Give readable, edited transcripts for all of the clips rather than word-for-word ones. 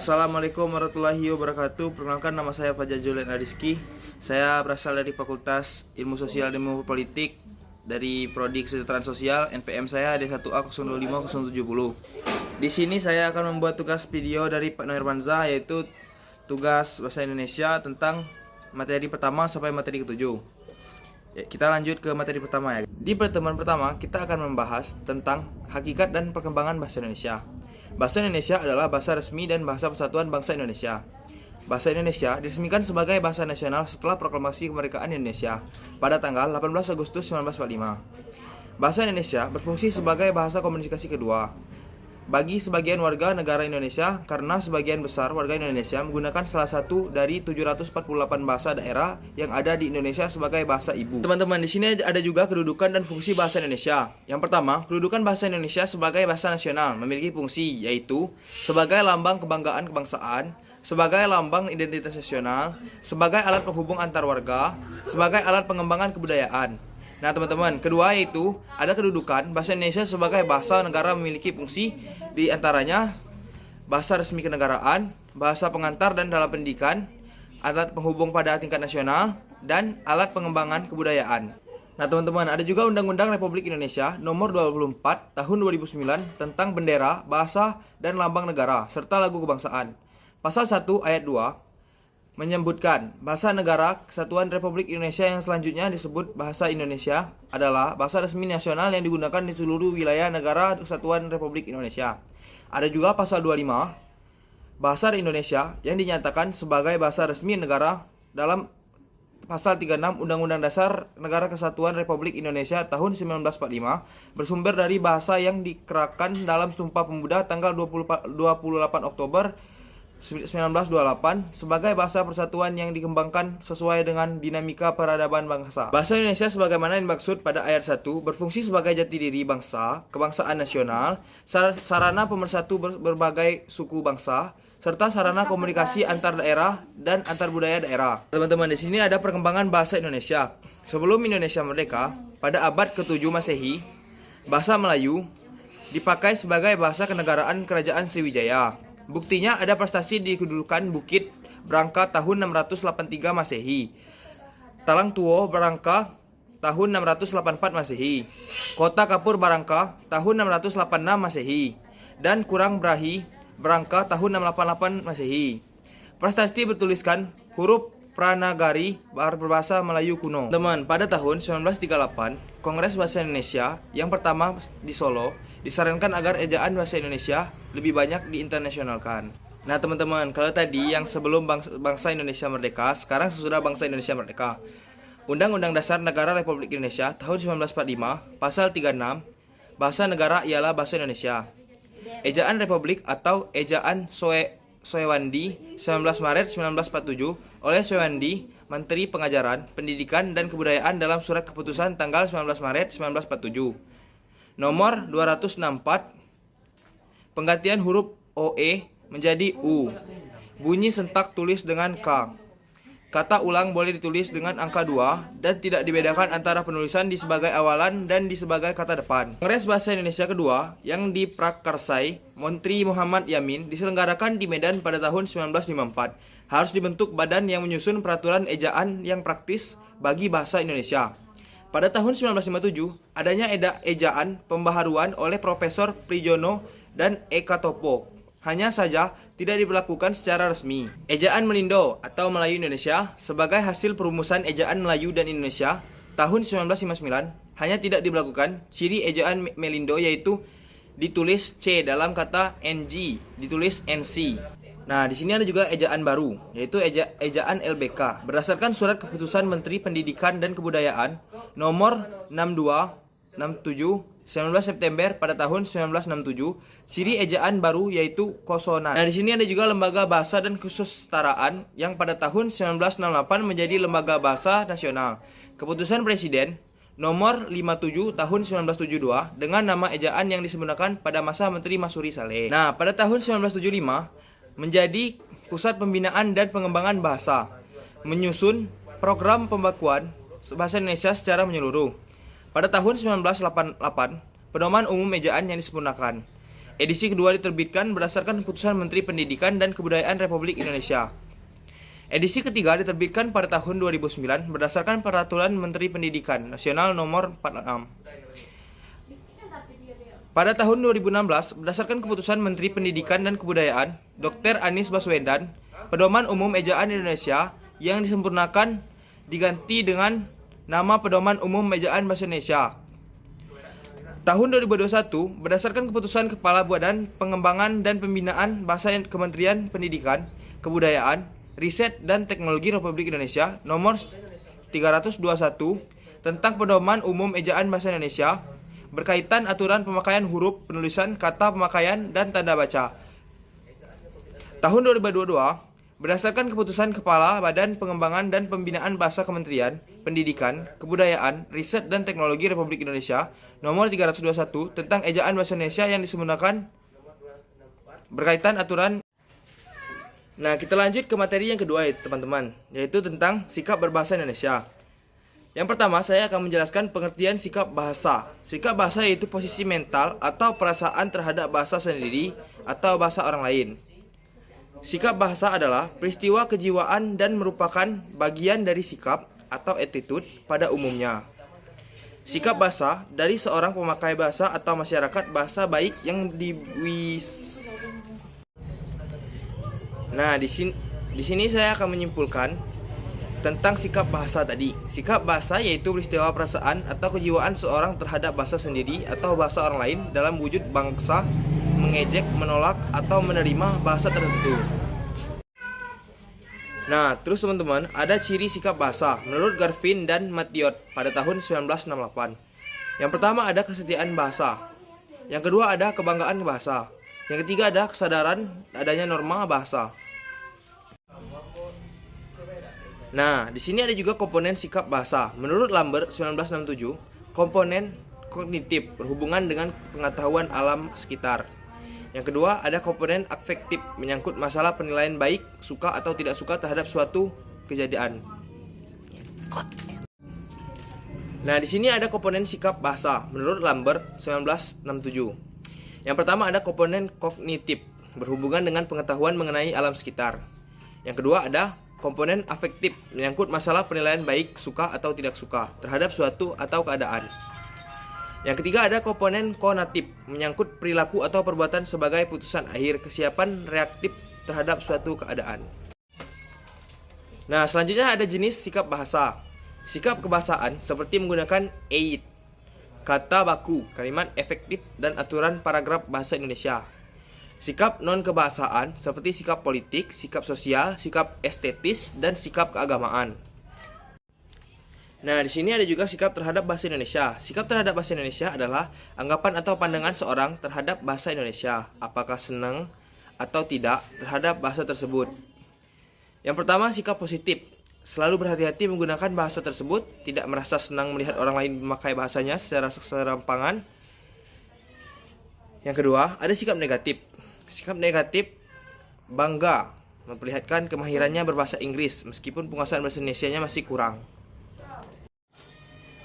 Assalamualaikum warahmatullahi wabarakatuh. Perkenalkan, nama saya Fajar Julian Ariski. Saya berasal dari Fakultas Ilmu Sosial dan Ilmu Politik dari Prodi Kesejahteraan Sosial. NPM saya D1A 025070. Di sini saya akan membuat tugas video dari Pak Noirmanza, yaitu tugas bahasa Indonesia tentang materi pertama sampai materi ketujuh. Kita lanjut ke materi pertama ya. Di pertemuan pertama kita akan membahas tentang hakikat dan perkembangan bahasa Indonesia. Bahasa Indonesia adalah bahasa resmi dan bahasa persatuan bangsa Indonesia. Bahasa Indonesia diresmikan sebagai bahasa nasional setelah proklamasi kemerdekaan Indonesia pada tanggal 18 Agustus 1945. Bahasa Indonesia berfungsi sebagai bahasa komunikasi kedua bagi sebagian warga negara Indonesia, karena sebagian besar warga Indonesia menggunakan salah satu dari 748 bahasa daerah yang ada di Indonesia sebagai bahasa ibu. Teman-teman, di sini ada juga kedudukan dan fungsi bahasa Indonesia. Yang pertama, kedudukan bahasa Indonesia sebagai bahasa nasional memiliki fungsi yaitu sebagai lambang kebanggaan kebangsaan, sebagai lambang identitas nasional, sebagai alat penghubung antar warga, sebagai alat pengembangan kebudayaan. Nah teman-teman, kedua yaitu ada kedudukan bahasa Indonesia sebagai bahasa negara memiliki fungsi di antaranya bahasa resmi kenegaraan, bahasa pengantar dan dalam pendidikan, alat penghubung pada tingkat nasional, dan alat pengembangan kebudayaan. Nah teman-teman, ada juga Undang-Undang Republik Indonesia Nomor 24 Tahun 2009 tentang bendera, bahasa, dan lambang negara, serta lagu kebangsaan. Pasal 1 ayat 2 menyebutkan bahasa negara kesatuan Republik Indonesia yang selanjutnya disebut bahasa Indonesia adalah bahasa resmi nasional yang digunakan di seluruh wilayah negara kesatuan Republik Indonesia. Ada juga pasal 25 bahasa Indonesia yang dinyatakan sebagai bahasa resmi negara dalam pasal 36 Undang-Undang Dasar Negara Kesatuan Republik Indonesia tahun 1945 bersumber dari bahasa yang dikerahkan dalam Sumpah Pemuda tanggal 28 Oktober 1928 sebagai bahasa persatuan yang dikembangkan sesuai dengan dinamika peradaban bangsa. Bahasa Indonesia sebagaimana dimaksud pada ayat 1 berfungsi sebagai jati diri bangsa, kebangsaan nasional, sarana pemersatu berbagai suku bangsa, serta sarana komunikasi antar daerah dan antar budaya daerah. Teman-teman, di sini ada perkembangan bahasa Indonesia. Sebelum Indonesia merdeka, pada abad ke-7 Masehi, bahasa Melayu dipakai sebagai bahasa kenegaraan Kerajaan Sriwijaya. Buktinya ada prestasi di kedudukan Bukit Brangka tahun 683 Masehi, Talang Tuo Barangka tahun 684 Masehi, Kota Kapur Barangka tahun 686 Masehi, dan Kurang Brahi Barangka tahun 688 Masehi. Prestasi bertuliskan huruf Pranagari berbahasa Melayu kuno. Teman, pada tahun 1938, Kongres Bahasa Indonesia yang pertama di Solo disarankan agar ejaan bahasa Indonesia lebih banyak diinternasionalkan. Nah teman-teman, kalau tadi yang sebelum bangsa Indonesia merdeka, sekarang sesudah bangsa Indonesia merdeka. Undang-Undang Dasar Negara Republik Indonesia tahun 1945, pasal 36, bahasa negara ialah bahasa Indonesia. Ejaan Republik atau ejaan Soewandi 19 Maret 1947 oleh Soewandi, Menteri Pengajaran, Pendidikan, dan Kebudayaan dalam surat keputusan tanggal 19 Maret 1947. Nomor 264, penggantian huruf OE menjadi U. Bunyi sentak tulis dengan K. Kata ulang boleh ditulis dengan angka 2 dan tidak dibedakan antara penulisan di sebagai awalan dan di sebagai kata depan. Kongres Bahasa Indonesia kedua yang diprakarsai Menteri Muhammad Yamin diselenggarakan di Medan pada tahun 1954. Harus dibentuk badan yang menyusun peraturan ejaan yang praktis bagi bahasa Indonesia. Pada tahun 1957, adanya ejaan pembaharuan oleh Profesor Prijono dan Eka Topo. Hanya saja tidak diberlakukan secara resmi. Ejaan Melindo atau Melayu Indonesia sebagai hasil perumusan ejaan Melayu dan Indonesia tahun 1959 hanya tidak diberlakukan. Ciri ejaan Melindo yaitu ditulis C dalam kata NG, ditulis NC. Nah, di sini ada juga ejaan baru, yaitu ejaan LBK. Berdasarkan surat keputusan Menteri Pendidikan dan Kebudayaan nomor 6267 19 September pada tahun 1967, ciri ejaan baru yaitu konsonan. Nah, di sini ada juga Lembaga Bahasa dan Kesusastraan yang pada tahun 1968 menjadi Lembaga Bahasa Nasional. Keputusan Presiden nomor 57 tahun 1972 dengan nama ejaan yang disempurnakan pada masa Menteri Masuri Saleh. Nah, pada tahun 1975 menjadi Pusat Pembinaan dan Pengembangan Bahasa, menyusun program pembakuan bahasa Indonesia secara menyeluruh. Pada tahun 1988, pedoman umum ejaan yang disempurnakan. Edisi kedua diterbitkan berdasarkan keputusan Menteri Pendidikan dan Kebudayaan Republik Indonesia. Edisi ketiga diterbitkan pada tahun 2009 berdasarkan Peraturan Menteri Pendidikan Nasional Nomor 46. Pada tahun 2016, berdasarkan keputusan Menteri Pendidikan dan Kebudayaan Dr. Anies Baswedan, Pedoman Umum Ejaan Indonesia yang disempurnakan diganti dengan nama Pedoman Umum Ejaan Bahasa Indonesia. Tahun 2021, berdasarkan keputusan Kepala Badan Pengembangan dan Pembinaan Bahasa Kementerian Pendidikan, Kebudayaan, Riset dan Teknologi Republik Indonesia Nomor 321 tentang Pedoman Umum Ejaan Bahasa Indonesia berkaitan aturan pemakaian huruf, penulisan, kata pemakaian, dan tanda baca. Tahun 2022, berdasarkan keputusan Kepala Badan Pengembangan dan Pembinaan Bahasa Kementerian Pendidikan, Kebudayaan, Riset dan Teknologi Republik Indonesia Nomor 321 tentang ejaan bahasa Indonesia yang disempurnakan berkaitan aturan. Nah, kita lanjut ke materi yang kedua ya, teman-teman, yaitu tentang sikap berbahasa Indonesia. Yang pertama, saya akan menjelaskan pengertian sikap bahasa. Sikap bahasa yaitu posisi mental atau perasaan terhadap bahasa sendiri atau bahasa orang lain. Sikap bahasa adalah peristiwa kejiwaan dan merupakan bagian dari sikap atau attitude pada umumnya. Sikap bahasa dari seorang pemakai bahasa atau masyarakat bahasa baik yang Nah, di sini saya akan menyimpulkan tentang sikap bahasa tadi. Sikap bahasa yaitu peristiwa perasaan atau kejiwaan seorang terhadap bahasa sendiri atau bahasa orang lain dalam wujud bangsa, mengejek, menolak, atau menerima bahasa tertentu. Nah, terus teman-teman, ada ciri sikap bahasa menurut Garvin dan Mathiot pada tahun 1968. Yang pertama ada kesetiaan bahasa. Yang kedua ada kebanggaan bahasa. Yang ketiga ada kesadaran adanya norma bahasa. Nah, di sini ada juga komponen sikap bahasa. Menurut Lambert 1967, komponen kognitif berhubungan dengan pengetahuan alam sekitar. Yang kedua, ada komponen afektif menyangkut masalah penilaian baik, suka atau tidak suka terhadap suatu kejadian. Nah, di sini ada komponen sikap bahasa menurut Lambert 1967. Yang pertama ada komponen kognitif berhubungan dengan pengetahuan mengenai alam sekitar. Yang kedua ada komponen afektif menyangkut masalah penilaian baik, suka atau tidak suka terhadap suatu atau keadaan. Yang ketiga ada komponen konatif menyangkut perilaku atau perbuatan sebagai putusan akhir kesiapan reaktif terhadap suatu keadaan. Nah, selanjutnya ada jenis sikap bahasa. Sikap kebahasaan seperti menggunakan eit, kata baku, kalimat efektif, dan aturan paragraf bahasa Indonesia. Sikap non-kebahasaan seperti sikap politik, sikap sosial, sikap estetis, dan sikap keagamaan. Nah, di sini ada juga sikap terhadap bahasa Indonesia. Sikap terhadap bahasa Indonesia adalah anggapan atau pandangan seorang terhadap bahasa Indonesia, apakah senang atau tidak terhadap bahasa tersebut. Yang pertama, sikap positif. Selalu berhati-hati menggunakan bahasa tersebut, tidak merasa senang melihat orang lain memakai bahasanya secara serampangan. Yang kedua, ada sikap negatif. Sikap negatif bangga memperlihatkan kemahirannya berbahasa Inggris meskipun penguasaan bahasa Indonesianya masih kurang.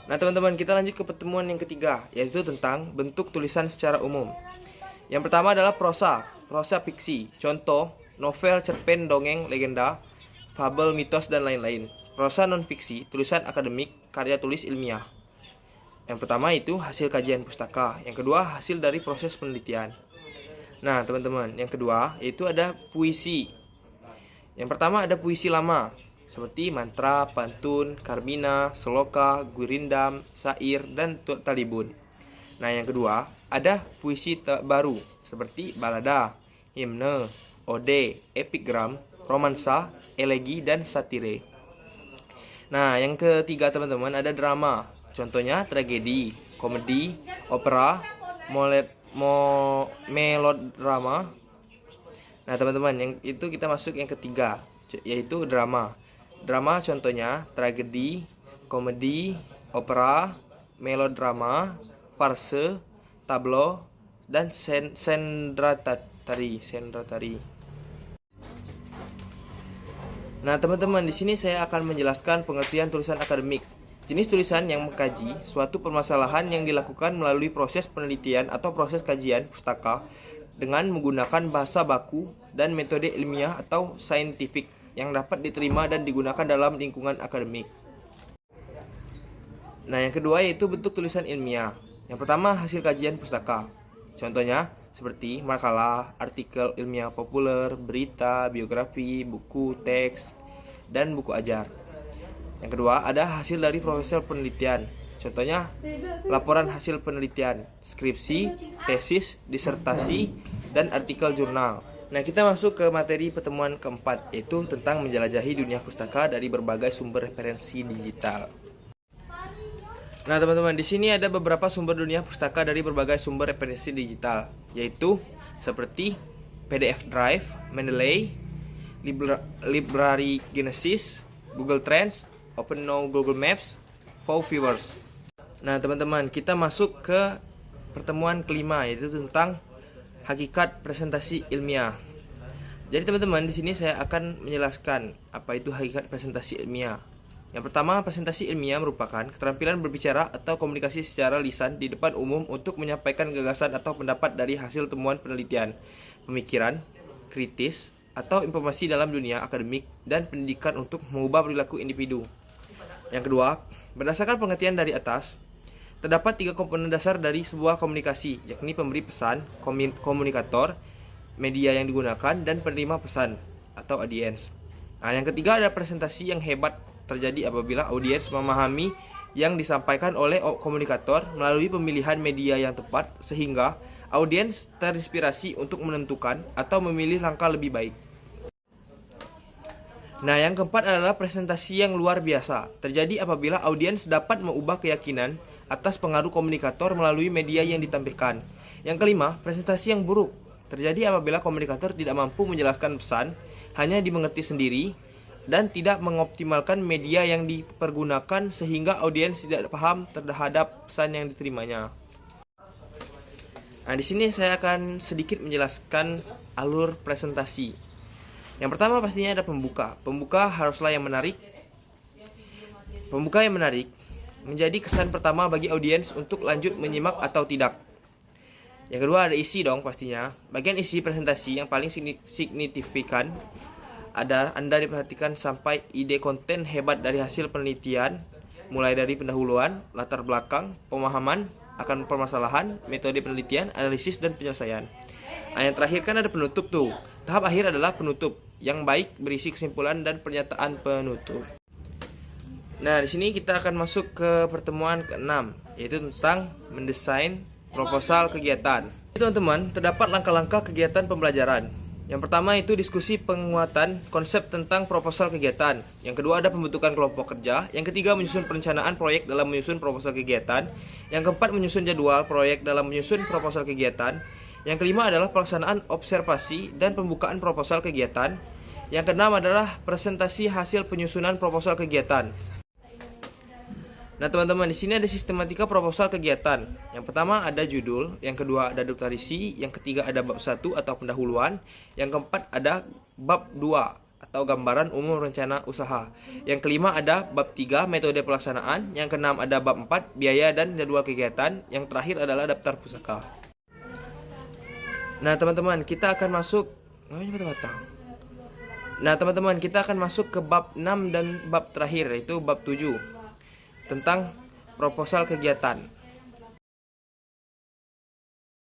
Nah, teman-teman, kita lanjut ke pertemuan yang ketiga, yaitu tentang bentuk tulisan secara umum. Yang pertama adalah prosa fiksi. Contoh, novel, cerpen, dongeng, legenda, fabel, mitos, dan lain-lain. Prosa non-fiksi, tulisan akademik, karya tulis ilmiah. Yang pertama itu hasil kajian pustaka. Yang kedua hasil dari proses penelitian. Nah, teman-teman, yang kedua yaitu ada puisi. Yang pertama ada puisi lama seperti mantra, pantun, karbina, seloka, gurindam, syair, dan talibun. Nah, yang kedua ada puisi baru seperti balada, himne, ode, epigram, romansa, elegi, dan satire. Nah, yang ketiga teman-teman ada drama. Contohnya tragedi, komedi, opera, melodrama. Nah, teman-teman, yang itu kita masuk yang ketiga, yaitu drama. Drama contohnya tragedi, komedi, opera, melodrama, farse, tablo, dan sendratari. Nah, teman-teman, di sini saya akan menjelaskan pengertian tulisan akademik. Jenis tulisan yang mengkaji suatu permasalahan yang dilakukan melalui proses penelitian atau proses kajian pustaka dengan menggunakan bahasa baku dan metode ilmiah atau saintifik yang dapat diterima dan digunakan dalam lingkungan akademik. Nah, yang kedua yaitu bentuk tulisan ilmiah. Yang pertama, hasil kajian pustaka. Contohnya seperti makalah, artikel ilmiah populer, berita, biografi, buku, teks, dan buku ajar. Yang kedua, ada hasil dari profesor penelitian. Contohnya, laporan hasil penelitian, skripsi, tesis, disertasi, dan artikel jurnal. Nah, kita masuk ke materi pertemuan keempat, yaitu tentang menjelajahi dunia pustaka dari berbagai sumber referensi digital. Nah, teman-teman, di sini ada beberapa sumber dunia pustaka dari berbagai sumber referensi digital, yaitu seperti PDF Drive, Mendeley, Library Genesis, Google Trends, OpenNow Google Maps, Viewers. Nah, teman-teman, kita masuk ke pertemuan kelima, yaitu tentang hakikat presentasi ilmiah. Jadi, teman-teman, di sini saya akan menjelaskan apa itu hakikat presentasi ilmiah. Yang pertama, presentasi ilmiah merupakan keterampilan berbicara atau komunikasi secara lisan di depan umum untuk menyampaikan gagasan atau pendapat dari hasil temuan penelitian, pemikiran, kritis, atau informasi dalam dunia akademik dan pendidikan untuk mengubah perilaku individu. Yang kedua, berdasarkan pengertian dari atas, terdapat 3 komponen dasar dari sebuah komunikasi, yakni pemberi pesan, komunikator, media yang digunakan, dan penerima pesan atau audiens. Nah, yang ketiga ada presentasi yang hebat terjadi apabila audiens memahami yang disampaikan oleh komunikator melalui pemilihan media yang tepat sehingga audiens terinspirasi untuk menentukan atau memilih langkah lebih baik. Nah, yang keempat adalah presentasi yang luar biasa terjadi apabila audiens dapat mengubah keyakinan atas pengaruh komunikator melalui media yang ditampilkan. Yang kelima, presentasi yang buruk terjadi apabila komunikator tidak mampu menjelaskan pesan, hanya dimengerti sendiri, dan tidak mengoptimalkan media yang dipergunakan sehingga audiens tidak paham terhadap pesan yang diterimanya. Nah, di sini saya akan sedikit menjelaskan alur presentasi. Yang pertama pastinya ada pembuka. Pembuka haruslah yang menarik. Pembuka yang menarik menjadi kesan pertama bagi audiens untuk lanjut menyimak atau tidak. Yang kedua ada isi dong pastinya. Bagian isi presentasi yang paling signifikan ada Anda diperhatikan sampai ide konten hebat dari hasil penelitian, mulai dari pendahuluan, latar belakang, pemahaman akan permasalahan, metode penelitian, analisis, dan penyelesaian. Nah, yang terakhir kan ada penutup tuh. Tahap akhir adalah penutup yang baik berisi kesimpulan dan pernyataan penutup. Nah, di sini kita akan masuk ke pertemuan ke-6, yaitu tentang mendesain proposal kegiatan. Teman-teman, terdapat langkah-langkah kegiatan pembelajaran. Yang pertama itu diskusi penguatan konsep tentang proposal kegiatan. Yang kedua ada pembentukan kelompok kerja. Yang ketiga menyusun perencanaan proyek dalam menyusun proposal kegiatan. Yang keempat menyusun jadwal proyek dalam menyusun proposal kegiatan. Yang kelima adalah pelaksanaan observasi dan pembukaan proposal kegiatan. Yang keenam adalah presentasi hasil penyusunan proposal kegiatan. Nah, teman-teman, di sini ada sistematika proposal kegiatan. Yang pertama ada judul, yang kedua ada daftar isi, yang ketiga ada bab 1 atau pendahuluan, yang keempat ada bab 2 atau gambaran umum rencana usaha. Yang kelima ada bab 3 metode pelaksanaan, yang keenam ada bab 4 biaya dan jadwal kegiatan, yang terakhir adalah daftar pusaka. Nah, teman-teman, kita akan masuk ke bab 6 dan bab terakhir, yaitu bab 7 tentang proposal kegiatan.